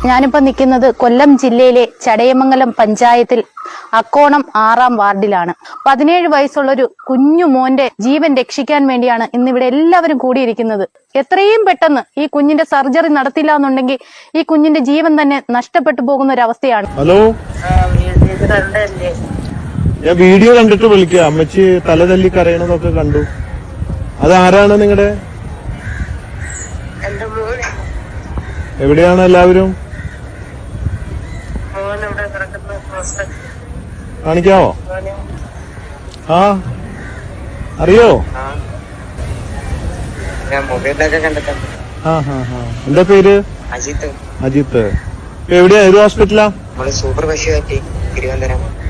ഞാനിപ്പോ നിൽക്കുന്നത് കൊല്ലം ജില്ലയിലെ ചടയമംഗലം പഞ്ചായത്തിൽ അക്കോണം 6-ാം വാർഡിലാണ്. 17 വയസ്സുള്ളൊരു കുഞ്ഞു മോന്റെ ജീവൻ രക്ഷിക്കാൻ വേണ്ടിയാണ് ഇന്നിവിടെ എല്ലാവരും കൂടിയിരിക്കുന്നത്. എത്രയും പെട്ടെന്ന് ഈ കുഞ്ഞിന്റെ സർജറി നടത്തില്ല എന്നുണ്ടെങ്കിൽ ഈ കുഞ്ഞിന്റെ ജീവൻ തന്നെ നഷ്ടപ്പെട്ടു പോകുന്ന ഒരു അവസ്ഥയാണ്. ഹലോ, ഞാൻ വീഡിയോ കണ്ടിട്ട് വിളിക്കുക. അമ്മച്ചി തല തല്ലി കരയണതൊക്കെ കണ്ടു. അതാരാണ് നിങ്ങളുടെ? എവിടെയാണ് എല്ലാവരും? കാണിക്കാവോ? ആ, അറിയോ? എന്താ പേര്? അജിത്ത്. എവിടെയാ? ഏത് ഹോസ്പിറ്റലാ? സൂപ്പർ പശുവാറ്റി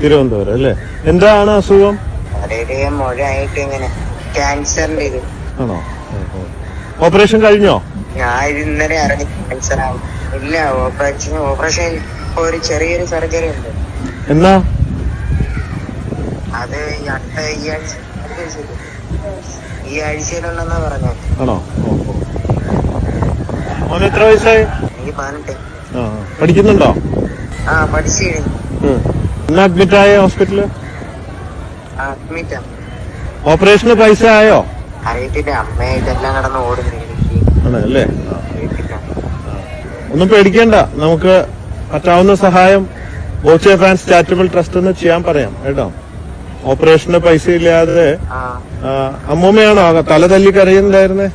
തിരുവനന്തപുരം അല്ലേ? എന്താണ് അസുഖം? മുഴയായിട്ട് ഇങ്ങനെ ക്യാൻസറിന്റെ ഇത് ആണോ? ഓപ്പറേഷൻ കഴിഞ്ഞോ? ഞാൻ ഇന്നലെ അറിഞ്ഞു ക്യാൻസർ ആണ്. ഇല്ല, ഓപ്പറേഷൻ ഒരു ചെറിയൊരു സർജറി ഉണ്ട്. എന്നാ? അത് ഈ ആഴ്ചയിലുണ്ടെന്നാ പറഞ്ഞത്. ആണോ? മോന് എത്ര വയസ്സായി? എനിക്ക് 18. പഠിക്കുന്നുണ്ടോ? ആ, പഠിച്ചു കഴിഞ്ഞു. എന്നാ അഡ്മിറ്റ് ആയ ഹോസ്പിറ്റലില്? അഡ്മിറ്റാ. ഓപ്പറേഷന് പൈസ ആയോ? അറിയത്തില്ല, അമ്മ ഇതെല്ലാം കടന്ന് ഓടുന്നു. അല്ലേ? ഒന്നും പേടിക്കണ്ട. നമുക്ക് പറ്റാവുന്ന സഹായം ബോച്ചെ ഫാൻസ് ചാരിറ്റബിൾ ട്രസ്റ്റ് എന്ന് ചെയ്യാൻ പറയാം കേട്ടോ. ഓപ്പറേഷന് പൈസ ഇല്ലാതെ. അമ്മൂമ്മയാണോ തല തല്ലി കരയുന്നുണ്ടായിരുന്നേ?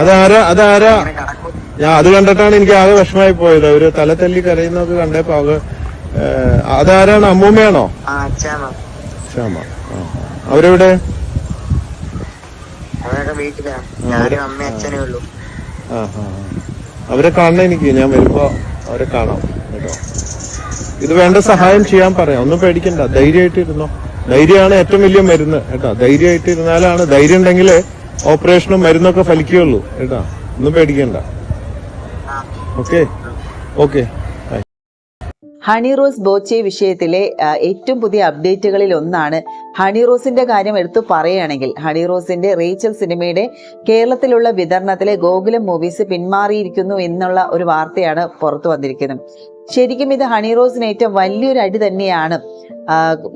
അതാരാ? ഞാൻ അത് കണ്ടിട്ടാണ് എനിക്ക് ആകെ വിഷമായി പോയത്. അവര് തല തല്ലി കരയുന്നൊക്കെ കണ്ടപ്പോ അതാരാണ്? അമ്മൂമ്മയാണോ? ശ്യാമ. അവരെവിടെ? അവരെ കാണണം എനിക്ക്. ഞാൻ വരുമ്പോ അവരെ കാണാം കേട്ടോ. ഇത് വേണ്ട സഹായം ചെയ്യാൻ പറയാം. ഒന്നും പേടിക്കണ്ട, ധൈര്യമായിട്ടിരുന്നോ. ധൈര്യമാണ് ഏറ്റവും വലിയ മരുന്ന് കേട്ടോ. ധൈര്യമായിട്ടിരുന്നാലാണ്, ധൈര്യം ഉണ്ടെങ്കിലേ ഓപ്പറേഷനും മരുന്നൊക്കെ ഫലിക്കുകയുള്ളൂ കേട്ടോ. ഒന്നും പേടിക്കണ്ട. Okay okay. ഹണി റോസ് ബോച്ചെ വിഷയത്തിലെ ഏറ്റവും പുതിയ അപ്ഡേറ്റുകളിൽ ഒന്നാണ്. ഹണി റോസിന്റെ കാര്യം എടുത്തു പറയുകയാണെങ്കിൽ, ഹണി റോസിന്റെ റേച്ചൽ സിനിമയുടെ കേരളത്തിലുള്ള വിതരണത്തിലെ ഗോകുലം മൂവീസ് പിന്മാറിയിരിക്കുന്നു എന്നുള്ള ഒരു വാർത്തയാണ് പുറത്തു വന്നിരിക്കുന്നത്. ശരിക്കും ഇത് ഹണി റോസിന് ഏറ്റവും വലിയൊരു അടി തന്നെയാണ്.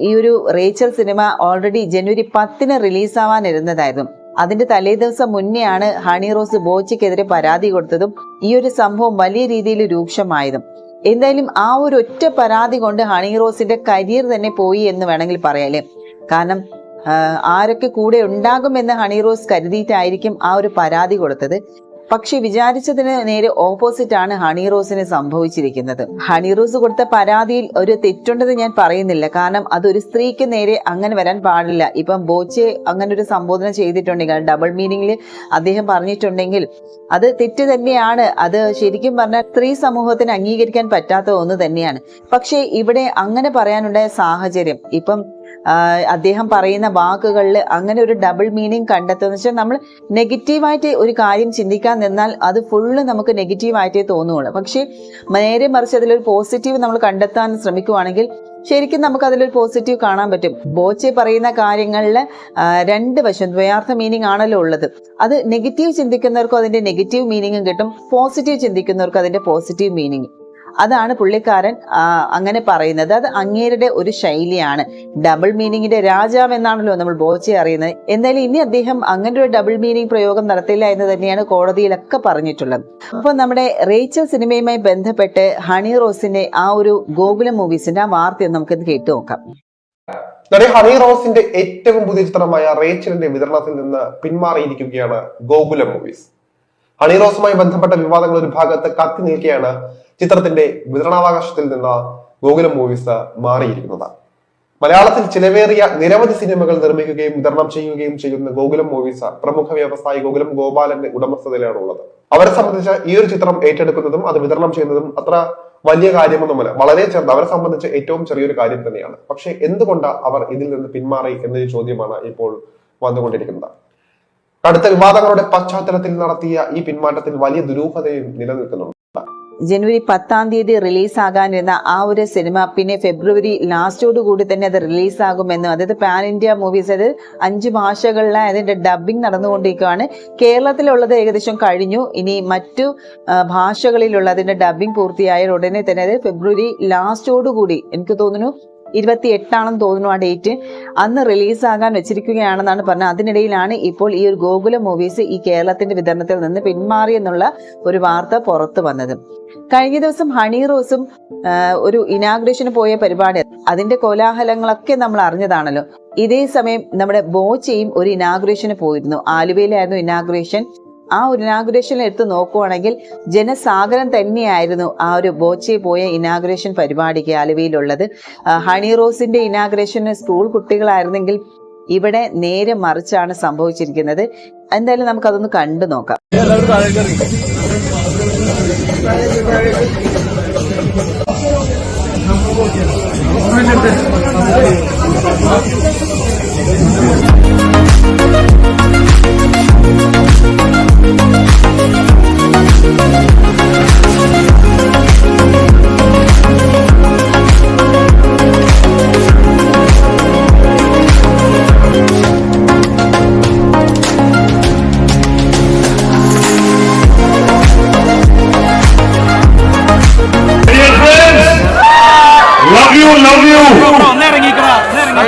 ഈ ഒരു റേച്ചൽ സിനിമ ഓൾറെഡി ജനുവരി 10 റിലീസാവാനിരുന്നതായിരുന്നു. അതിന്റെ തലേദിവസം മുന്നെയാണ് ഹണി റോസ് ബോച്ചയ്ക്കെതിരെ പരാതി കൊടുത്തതും ഈ ഒരു സംഭവം വലിയ രീതിയിൽ രൂക്ഷമായതും. എന്തായാലും ആ ഒരു ഒറ്റ പരാതി കൊണ്ട് ഹണി റോസിന്റെ കരിയർ തന്നെ പോയി എന്ന് വേണമെങ്കിൽ പറയാല്ലേ. കാരണം ആരൊക്കെ കൂടെ ഉണ്ടാകുമെന്ന് ഹണി റോസ് കരുതിയിട്ടായിരിക്കും ആ ഒരു പരാതി കൊടുത്തത്. പക്ഷെ വിചാരിച്ചതിന് നേരെ ഓപ്പോസിറ്റ് ആണ് ഹണി റോസിന് സംഭവിച്ചിരിക്കുന്നത്. ഹണി റോസ് കൊടുത്ത പരാതിയിൽ ഒരു തെറ്റുണ്ടെന്ന് ഞാൻ പറയുന്നില്ല. കാരണം അതൊരു സ്ത്രീക്ക് നേരെ അങ്ങനെ വരാൻ പാടില്ല. ഇപ്പം ബോച്ചെ അങ്ങനെ ഒരു സംബോധന ചെയ്തിട്ടുണ്ടെങ്കിൽ, ഡബിൾ മീനിങ്ങിൽ അദ്ദേഹം പറഞ്ഞിട്ടുണ്ടെങ്കിൽ അത് തെറ്റ് തന്നെയാണ്. അത് ശരിക്കും പറഞ്ഞാൽ സ്ത്രീ സമൂഹത്തിന് അംഗീകരിക്കാൻ പറ്റാത്ത ഒന്ന് തന്നെയാണ്. പക്ഷെ ഇവിടെ അങ്ങനെ പറയാനുണ്ടായ സാഹചര്യം, ഇപ്പം അദ്ദേഹം പറയുന്ന വാക്കുകളിൽ അങ്ങനെ ഒരു ഡബിൾ മീനിങ് കണ്ടെത്തുന്ന വെച്ചാൽ, നമ്മൾ നെഗറ്റീവായിട്ട് ഒരു കാര്യം ചിന്തിക്കാൻ നിന്നാൽ അത് ഫുള്ള് നമുക്ക് നെഗറ്റീവായിട്ടേ തോന്നുകയുള്ളൂ. പക്ഷെ നേരെ മറിച്ച് അതിലൊരു പോസിറ്റീവ് നമ്മൾ കണ്ടെത്താൻ ശ്രമിക്കുവാണെങ്കിൽ ശരിക്കും നമുക്ക് അതിലൊരു പോസിറ്റീവ് കാണാൻ പറ്റും. ബോച്ചെ പറയുന്ന കാര്യങ്ങളിൽ രണ്ട് വശം, ദ്വയാർത്ഥ മീനിങ് ആണല്ലോ ഉള്ളത്. അത് നെഗറ്റീവ് ചിന്തിക്കുന്നവർക്കും അതിന്റെ നെഗറ്റീവ് മീനിങ്ങും കിട്ടും, പോസിറ്റീവ് ചിന്തിക്കുന്നവർക്കും അതിന്റെ പോസിറ്റീവ് മീനിങ്. അതാണ് പുള്ളിക്കാരൻ അങ്ങനെ പറയുന്നത്. അത് അങ്ങേരുടെ ഒരു ശൈലിയാണ്. ഡബിൾ മീനിങ്ങിന്റെ രാജാവ് എന്നാണല്ലോ നമ്മൾ ബോച്ചെ അറിയുന്നത്. എന്തായാലും ഇനി അദ്ദേഹം അങ്ങനെ ഒരു ഡബിൾ മീനിങ് പ്രയോഗം നടത്തില്ല എന്ന് തന്നെയാണ് കോടതിയിലൊക്കെ പറഞ്ഞിട്ടുള്ളത്. അപ്പൊ നമ്മുടെ റേച്ചൽ സിനിമയുമായി ബന്ധപ്പെട്ട് ഹണി റോസിന്റെ ആ ഒരു ഗോകുലം മൂവീസിന്റെ ആ വാർത്ത നമുക്കിത് കേട്ടു നോക്കാം. ഹണി റോസിന്റെ ഏറ്റവും പുതിയ ചിത്രമായ റേച്ചലിന്റെ വിതരണത്തിൽ നിന്ന് പിന്മാറിയിരിക്കുകയാണ് ഗോകുലം മൂവീസ്. ഹണി റോസുമായി ബന്ധപ്പെട്ട വിവാദങ്ങൾ ഒരു ഭാഗത്ത് കത്തി നിൽക്കുകയാണ് ചിത്രത്തിന്റെ വിതരണാവകാശത്തിൽ നിന്ന് ഗോകുലം മൂവീസ് മാറിയിരിക്കുന്നത്. മലയാളത്തിൽ ചിലവേറിയ നിരവധി സിനിമകൾ നിർമ്മിക്കുകയും വിതരണം ചെയ്യുകയും ചെയ്യുന്ന ഗോകുലം മൂവീസ് പ്രമുഖ വ്യവസായി ഗോകുലം ഗോപാലന്റെ ഉടമസ്ഥതയിലാണ് ഉള്ളത്. അവരെ സംബന്ധിച്ച് ഈ ഒരു ചിത്രം ഏറ്റെടുക്കുന്നതും അത് വിതരണം ചെയ്യുന്നതും അത്ര വലിയ കാര്യമൊന്നുമല്ല, വളരെ അവരെ സംബന്ധിച്ച് ഏറ്റവും ചെറിയൊരു കാര്യം തന്നെയാണ്. പക്ഷെ എന്തുകൊണ്ട് അവർ ഇതിൽ നിന്ന് പിന്മാറി എന്നൊരു ചോദ്യമാണ് ഇപ്പോൾ വന്നുകൊണ്ടിരിക്കുന്നത്. കടുത്ത വിവാദങ്ങളുടെ പശ്ചാത്തലത്തിൽ നടത്തിയ ഈ പിന്മാറ്റത്തിൽ വലിയ ദുരൂഹതയും നിലനിൽക്കുന്നുണ്ട്. ജനുവരി 10 റിലീസാകാനിരുന്ന ആ ഒരു സിനിമ പിന്നെ ഫെബ്രുവരി ലാസ്റ്റോട് കൂടി തന്നെ അത് റിലീസാകുമെന്നും, അതായത് പാൻ ഇന്ത്യ മൂവീസ്, അത് 5 ഭാഷകളിലെ അതിന്റെ ഡബ്ബിംഗ് നടന്നുകൊണ്ടിരിക്കുകയാണ്. കേരളത്തിലുള്ളത് ഏകദേശം കഴിഞ്ഞു. ഇനി മറ്റു ഭാഷകളിലുള്ള അതിന്റെ ഡബ്ബിംഗ് പൂർത്തിയായ ഉടനെ തന്നെ, അത് ഫെബ്രുവരി ലാസ്റ്റോട് കൂടി, എനിക്ക് തോന്നുന്നു 28 തോന്നുന്നു ആ ഡേറ്റ്, അന്ന് റിലീസാകാൻ വെച്ചിരിക്കുകയാണെന്നാണ് പറഞ്ഞത്. അതിനിടയിലാണ് ഇപ്പോൾ ഈ ഒരു ഗോകുലം മൂവീസ് ഈ കേരളത്തിന്റെ വിതരണത്തിൽ നിന്ന് പിന്മാറി എന്നുള്ള ഒരു വാർത്ത പുറത്തു വന്നത്. കഴിഞ്ഞ ദിവസം ഹണി റോസും ഒരു ഇനാഗ്രേഷന് പോയ പരിപാടി, അതിന്റെ കോലാഹലങ്ങളൊക്കെ നമ്മൾ അറിഞ്ഞതാണല്ലോ. ഇതേ സമയം നമ്മുടെ ബോച്ചയും ഒരു ഇനാഗ്രേഷന് പോയിരുന്നു. ആലുവയിലായിരുന്നു ഇനാഗ്രേഷൻ. ആ ഒരു ഇനാഗ്രേഷനിൽ എടുത്ത് നോക്കുവാണെങ്കിൽ ജനസാഗരം തന്നെയായിരുന്നു ആ ഒരു ബോച്ചെ പോയ ഇനാഗ്രേഷൻ പരിപാടിക്ക് ആലുവയിലുള്ളത്. ഹണി റോസിന്റെ ഇനാഗ്രേഷന് സ്കൂൾ കുട്ടികളായിരുന്നെങ്കിൽ ഇവിടെ നേരെ മറിച്ചാണ് സംഭവിച്ചിരിക്കുന്നത്. എന്തായാലും നമുക്കതൊന്ന് കണ്ടു നോക്കാം.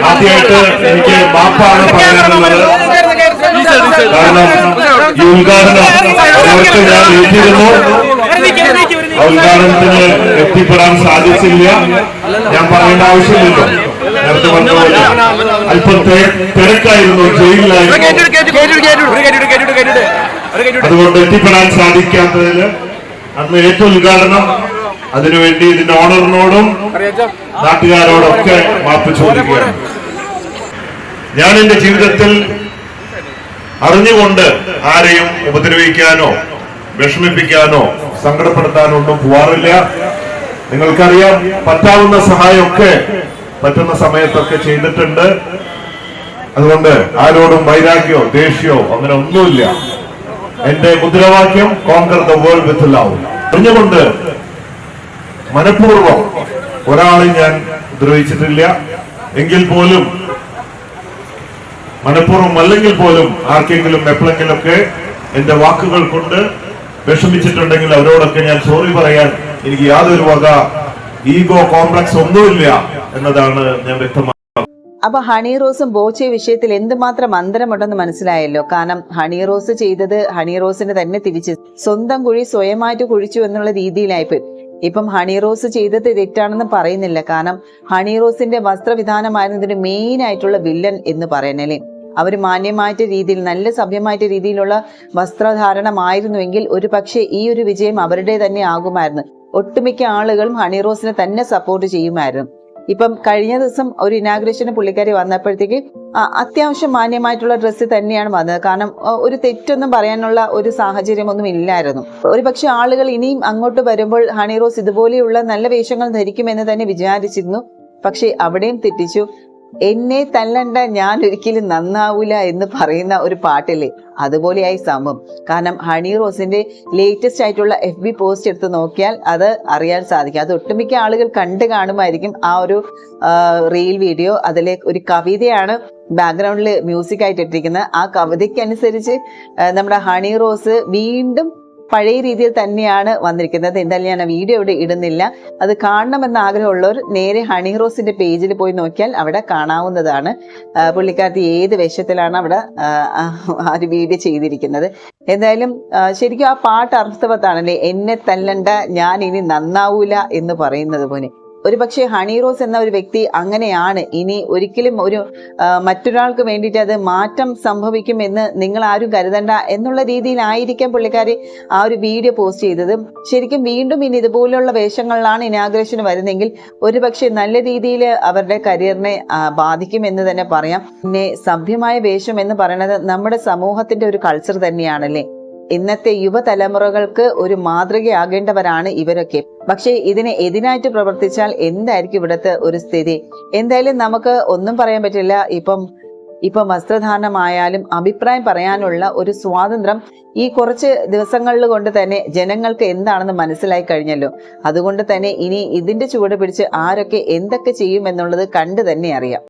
ആദ്യമായിട്ട് എനിക്ക് മാപ്പാണ് പറയാനുള്ളത്. കാരണം ഈ ഉദ്ഘാടനം അവർക്ക് ഞാൻ എത്തിയിരുന്നു, ഉദ്ഘാടനത്തിന് എത്തിപ്പെടാൻ സാധിച്ചില്ല. ഞാൻ പറയേണ്ട ആവശ്യമില്ലല്ലോ, നേരത്തെ പറഞ്ഞ അല്പം തിരക്കായിരുന്നു, ജയിലിലായിരുന്നു. അതുകൊണ്ട് എത്തിപ്പെടാൻ സാധിക്കാത്തതിൽ അന്ന് ഏറ്റവും ഉദ്ഘാടനം, അതിനുവേണ്ടി ഇതിന്റെ ഓണറിനോടും നാട്ടുകാരോടൊക്കെ മാപ്പ് ചോദിക്കുകയാണ്. ഞാൻ എന്റെ ജീവിതത്തിൽ അറിഞ്ഞുകൊണ്ട് ആരെയും ഉപദ്രവിക്കാനോ വിഷമിപ്പിക്കാനോ സങ്കടപ്പെടുത്താനോ ഒന്നും പോവാറില്ല. നിങ്ങൾക്കറിയാം, പറ്റാവുന്ന സഹായമൊക്കെ പറ്റുന്ന സമയത്തൊക്കെ ചെയ്തിട്ടുണ്ട്. അതുകൊണ്ട് ആരോടും വൈരാഗ്യമോ ദേഷ്യമോ അങ്ങനെ ഒന്നുമില്ല. എന്റെ മുദ്രാവാക്യം conquer the world with love. അറിഞ്ഞുകൊണ്ട് മനഃപൂർവ്വം ഒരാളെ ഞാൻ ഉപദ്രവിച്ചിട്ടില്ല. എങ്കിൽ പോലും, മനഃപൂർവ്വം അല്ലെങ്കിൽ പോലും ആർക്കെങ്കിലും എപ്പോഴെങ്കിലൊക്കെ എന്റെ വാക്കുകൾ കൊണ്ട് വിഷമിച്ചിട്ടുണ്ടെങ്കിൽ അവരോടൊക്കെ ഞാൻ സോറി പറയാൻ എനിക്ക് യാതൊരു വക ഈഗോ കോംപ്ലക്സ് ഒന്നുമില്ല എന്നതാണ് ഞാൻ വ്യക്തമാക്കുന്നത്. അപ്പൊ ഹണി റോസും ബോച്ചെ വിഷയത്തിൽ എന്തുമാത്രം അന്തരമുണ്ടെന്ന് മനസ്സിലായല്ലോ. കാരണം ഹണി റോസ് ചെയ്തത് ഹണി റോസിന് തന്നെ തിരിച്ച് സ്വന്തം കുഴി സ്വയമായിട്ട് കുഴിച്ചു എന്നുള്ള രീതിയിലായിപ്പോയി. ഇപ്പം ഹണി റോസ് ചെയ്തത് തെറ്റാണെന്ന് പറയുന്നില്ല. കാരണം ഹണി റോസിന്റെ വസ്ത്രവിധാനമായിരുന്നു ഇതിന് മെയിൻ ആയിട്ടുള്ള വില്ലൻ എന്ന് പറയുന്നല്ലേ. അവർ മാന്യമായിട്ട് രീതിയിൽ, നല്ല സഭ്യമായിട്ട് രീതിയിലുള്ള വസ്ത്രധാരണമായിരുന്നുവെങ്കിൽ ഒരു പക്ഷേ ഈ ഒരു വിജയം അവരുടെ തന്നെ ആകുമായിരുന്നു. ഒട്ടുമിക്ക ആളുകളും ഹണി റോസിനെ തന്നെ സപ്പോർട്ട് ചെയ്യുമായിരുന്നു. ഇപ്പം കഴിഞ്ഞ ദിവസം ഒരു ഇനാഗ്രേഷന് പുള്ളിക്കാരി വന്നപ്പോഴത്തേക്ക് അത്യാവശ്യം മാന്യമായിട്ടുള്ള ഡ്രസ്സ് തന്നെയാണ് വന്നത്. കാരണം ഒരു തെറ്റൊന്നും പറയാനുള്ള ഒരു സാഹചര്യമൊന്നും ഇല്ലായിരുന്നു. ഒരു പക്ഷെ ആളുകൾ ഇനിയും അങ്ങോട്ട് വരുമ്പോൾ ഹണി റോസ് ഇതുപോലെയുള്ള നല്ല വേഷങ്ങൾ ധരിക്കുമെന്ന് തന്നെ വിചാരിച്ചിരുന്നു. പക്ഷെ അവിടെയും തെറ്റിച്ചു. എന്നെ തല്ലണ്ട, ഞാൻ ഒരിക്കലും നന്നാവൂല എന്ന് പറയുന്ന ഒരു പാട്ടില്ലേ, അതുപോലെയായി സംഭവം. കാരണം ഹണി റോസിന്റെ ലേറ്റസ്റ്റ് ആയിട്ടുള്ള FB പോസ്റ്റ് എടുത്ത് നോക്കിയാൽ അത് അറിയാൻ സാധിക്കും. അത് ഒട്ടുമിക്ക ആളുകൾ കണ്ടു കാണുമായിരിക്കും ആ ഒരു റീൽ വീഡിയോ. അതിലെ ഒരു കവിതയാണ് ബാക്ക്ഗ്രൗണ്ടിൽ മ്യൂസിക് ആയിട്ട് ഇട്ടിരിക്കുന്നത്. ആ കവിതയ്ക്കനുസരിച്ച് നമ്മുടെ ഹണി റോസ് വീണ്ടും പഴയ രീതിയിൽ തന്നെയാണ് വന്നിരിക്കുന്നത്. എന്തായാലും ഞാൻ ആ വീഡിയോ ഇവിടെ ഇടുന്നില്ല. അത് കാണണമെന്ന് ആഗ്രഹമുള്ളവർ നേരെ ഹണി റോസിന്റെ പേജിൽ പോയി നോക്കിയാൽ അവിടെ കാണാവുന്നതാണ്. പുള്ളിക്കാരത്തി ഏത് വേഷത്തിലാണ് അവിടെ ആ ഒരു വീഡിയോ ചെയ്തിരിക്കുന്നത്. എന്തായാലും ശരിക്കും ആ പാട്ട് അർത്ഥവത്താണല്ലേ, എന്നെ തല്ലണ്ട ഞാൻ ഇനി നന്നാവൂല എന്ന് പറയുന്നത് പോലെ. ഒരു പക്ഷേ ഹണി റോസ് എന്ന ഒരു വ്യക്തി അങ്ങനെയാണ്. ഇനി ഒരിക്കലും ഒരു മറ്റൊരാൾക്ക് വേണ്ടിയിട്ട് അത് മാറ്റം സംഭവിക്കും എന്ന് നിങ്ങൾ ആരും കരുതണ്ട എന്നുള്ള രീതിയിലായിരിക്കാം പുള്ളിക്കാരി ആ ഒരു വീഡിയോ പോസ്റ്റ് ചെയ്തത്. ശരിക്കും വീണ്ടും ഇനി ഇതുപോലുള്ള വേഷങ്ങളിലാണ് ഇനാഗ്രേഷന് വരുന്നെങ്കിൽ ഒരു പക്ഷേ നല്ല രീതിയിൽ അവരുടെ കരിയറിനെ ബാധിക്കുമെന്ന് തന്നെ പറയാം. പിന്നെ സഭ്യമായ വേഷം എന്ന് പറയുന്നത് നമ്മുടെ സമൂഹത്തിന്റെ ഒരു കൾച്ചർ തന്നെയാണല്ലേ. ഇന്നത്തെ യുവതലമുറകൾക്ക് ഒരു മാതൃകയാകേണ്ടവരാണ് ഇവരൊക്കെ. പക്ഷേ ഇതിനെ എതിനായിട്ട് പ്രവർത്തിച്ചാൽ എന്തായിരിക്കും ഇവിടുത്തെ ഒരു സ്ഥിതി? എന്തായാലും നമുക്ക് ഒന്നും പറയാൻ പറ്റില്ല. ഇപ്പം ഇപ്പം വസ്ത്രധാരണമായാലും അഭിപ്രായം പറയാനുള്ള ഒരു സ്വാതന്ത്ര്യം ഈ കുറച്ച് ദിവസങ്ങളിൽ കൊണ്ട് തന്നെ ജനങ്ങൾക്ക് എന്താണെന്ന് മനസ്സിലായി കഴിഞ്ഞല്ലോ. അതുകൊണ്ട് തന്നെ ഇനി ഇതിന്റെ ചുവട് പിടിച്ച് ആരൊക്കെ എന്തൊക്കെ ചെയ്യുമെന്നുള്ളത് കണ്ടു തന്നെ അറിയാം.